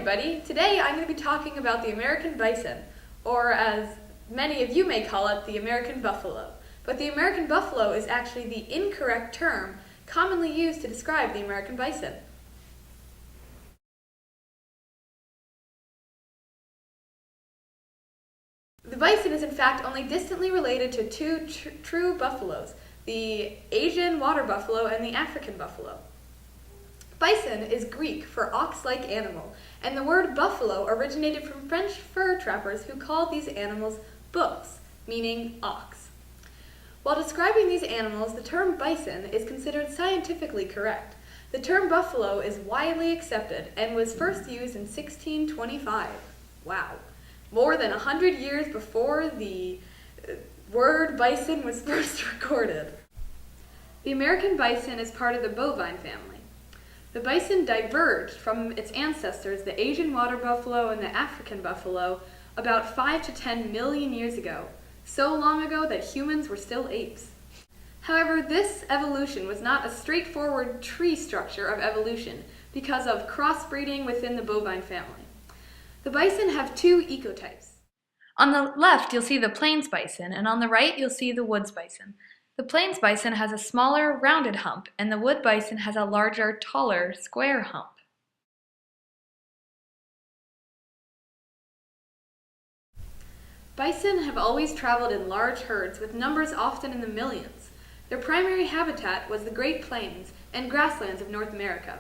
everybody! Today I'm going to be talking about the American bison, or as many of you may call it, the American buffalo. But the American buffalo is actually the incorrect term commonly used to describe the American bison. The bison is in fact only distantly related to two true buffaloes, the Asian water buffalo and the African buffalo. Bison is Greek for ox-like animal, and the word buffalo originated from French fur trappers who called these animals bœufs, meaning ox. While describing these animals, the term bison is considered scientifically correct. The term buffalo is widely accepted and was first used in 1625. Wow. More than 100 years before the word bison was first recorded. The American bison is part of the bovine family. The bison diverged from its ancestors, the Asian water buffalo and the African buffalo, about 5 to 10 million years ago, so long ago that humans were still apes. However, this evolution was not a straightforward tree structure of evolution because of crossbreeding within the bovine family. The bison have two ecotypes. On the left, you'll see the plains bison, and on the right, you'll see the woods bison. The plains bison has a smaller, rounded hump, and the wood bison has a larger, taller, square hump. Bison have always traveled in large herds, with numbers often in the millions. Their primary habitat was the Great Plains and grasslands of North America.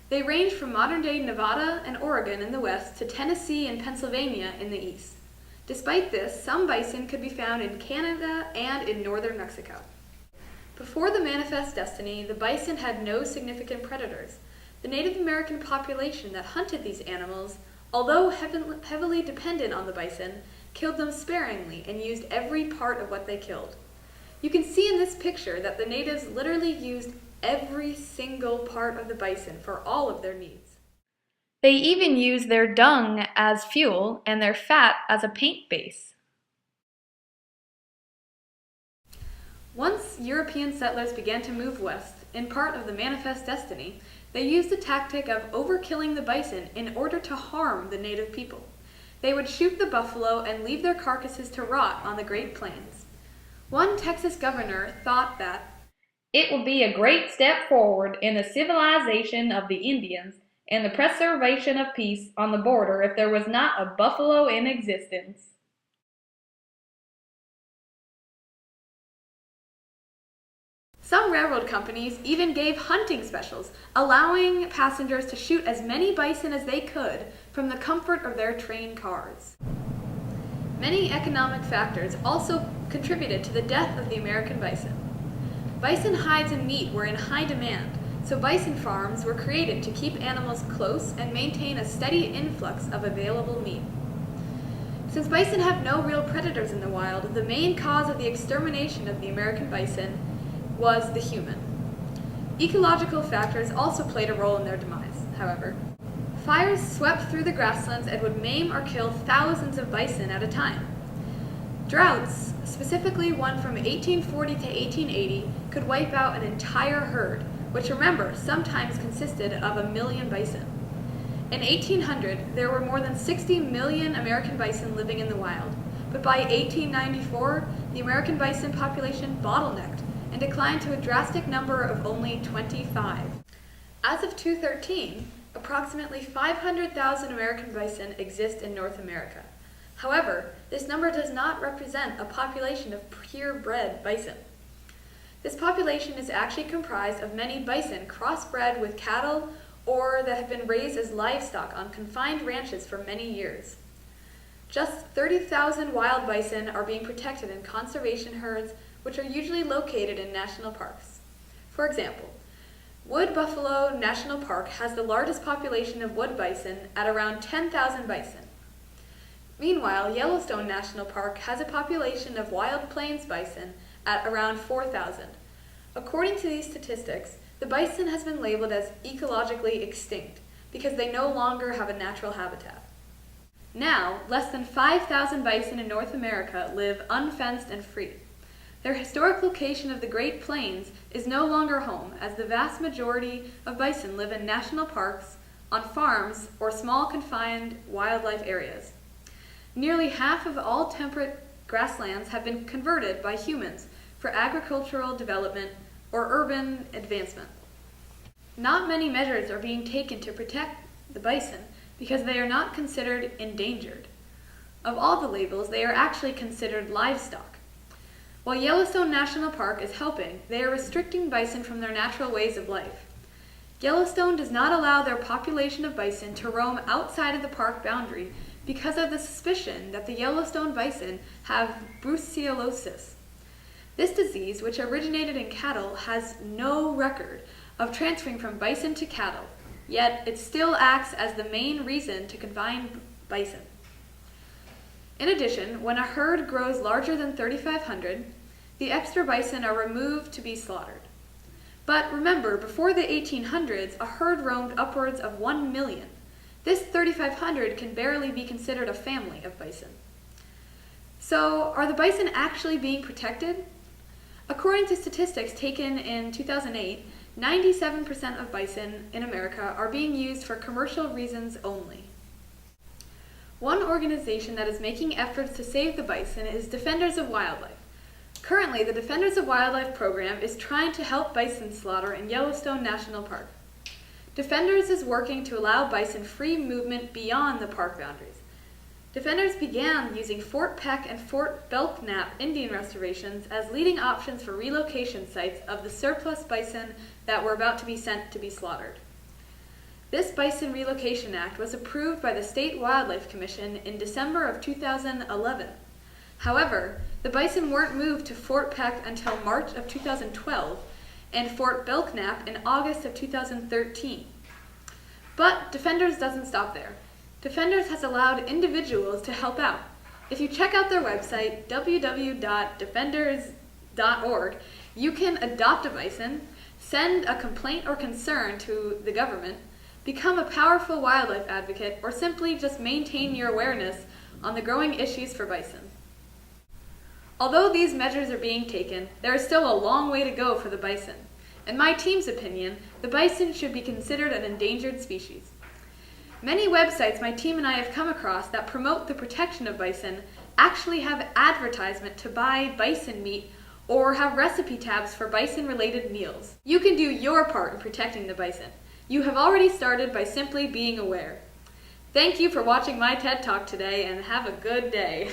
They range from modern-day Nevada and Oregon in the west to Tennessee and Pennsylvania in the east. Despite this, some bison could be found in Canada and in northern Mexico. Before the manifest destiny, the bison had no significant predators. The Native American population that hunted these animals, although heavily dependent on the bison, killed them sparingly and used every part of what they killed. You can see in this picture that the natives literally used every single part of the bison for all of their needs. They even use their dung as fuel and their fat as a paint base. Once European settlers began to move west, in part of the manifest destiny, they used the tactic of overkilling the bison in order to harm the native people. They would shoot the buffalo and leave their carcasses to rot on the Great Plains. One Texas governor thought that it would be a great step forward in the civilization of the Indians and the preservation of peace on the border if there was not a buffalo in existence. Some railroad companies even gave hunting specials, allowing passengers to shoot as many bison as they could from the comfort of their train cars. Many economic factors also contributed to the death of the American bison. Bison hides and meat were in high demand, so bison farms were created to keep animals close and maintain a steady influx of available meat. Since bison have no real predators in the wild, the main cause of the extermination of the American bison was the human. Ecological factors also played a role in their demise, however. Fires swept through the grasslands and would maim or kill thousands of bison at a time. Droughts, specifically one from 1840 to 1880, could wipe out an entire herd, which, remember, sometimes consisted of 1 million bison. In 1800, there were more than 60 million American bison living in the wild, but by 1894, the American bison population bottlenecked and declined to a drastic number of only 25. As of 2013, approximately 500,000 American bison exist in North America. However, this number does not represent a population of purebred bison. This population is actually comprised of many bison crossbred with cattle or that have been raised as livestock on confined ranches for many years. Just 30,000 wild bison are being protected in conservation herds, which are usually located in national parks. For example, Wood Buffalo National Park has the largest population of wood bison at around 10,000 bison. Meanwhile, Yellowstone National Park has a population of wild plains bison at around 4,000. According to these statistics, the bison has been labeled as ecologically extinct because they no longer have a natural habitat. Now, less than 5,000 bison in North America live unfenced and free. Their historic location of the Great Plains is no longer home, as the vast majority of bison live in national parks, on farms or small confined wildlife areas. Nearly half of all temperate grasslands have been converted by humans for agricultural development or urban advancement. Not many measures are being taken to protect the bison because they are not considered endangered. Of all the labels, they are actually considered livestock. While Yellowstone National Park is helping, they are restricting bison from their natural ways of life. Yellowstone does not allow their population of bison to roam outside of the park boundary because of the suspicion that the Yellowstone bison have brucellosis. This disease, which originated in cattle, has no record of transferring from bison to cattle, yet it still acts as the main reason to confine bison. In addition, when a herd grows larger than 3,500, the extra bison are removed to be slaughtered. But remember, before the 1800s, a herd roamed upwards of 1 million. This 3,500 can barely be considered a family of bison. So, are the bison actually being protected? According to statistics taken in 2008, 97% of bison in America are being used for commercial reasons only. One organization that is making efforts to save the bison is Defenders of Wildlife. Currently, the Defenders of Wildlife program is trying to help bison slaughter in Yellowstone National Park. Defenders is working to allow bison free movement beyond the park boundaries. Defenders began using Fort Peck and Fort Belknap Indian reservations as leading options for relocation sites of the surplus bison that were about to be sent to be slaughtered. This Bison Relocation Act was approved by the State Wildlife Commission in December of 2011. However, the bison weren't moved to Fort Peck until March of 2012 and Fort Belknap in August of 2013. But Defenders doesn't stop there. Defenders has allowed individuals to help out. If you check out their website, www.defenders.org, you can adopt a bison, send a complaint or concern to the government, become a powerful wildlife advocate, or simply just maintain your awareness on the growing issues for bison. Although these measures are being taken, there is still a long way to go for the bison. In my team's opinion, the bison should be considered an endangered species. Many websites my team and I have come across that promote the protection of bison actually have advertisement to buy bison meat or have recipe tabs for bison-related meals. You can do your part in protecting the bison. You have already started by simply being aware. Thank you for watching my TED Talk today, and have a good day.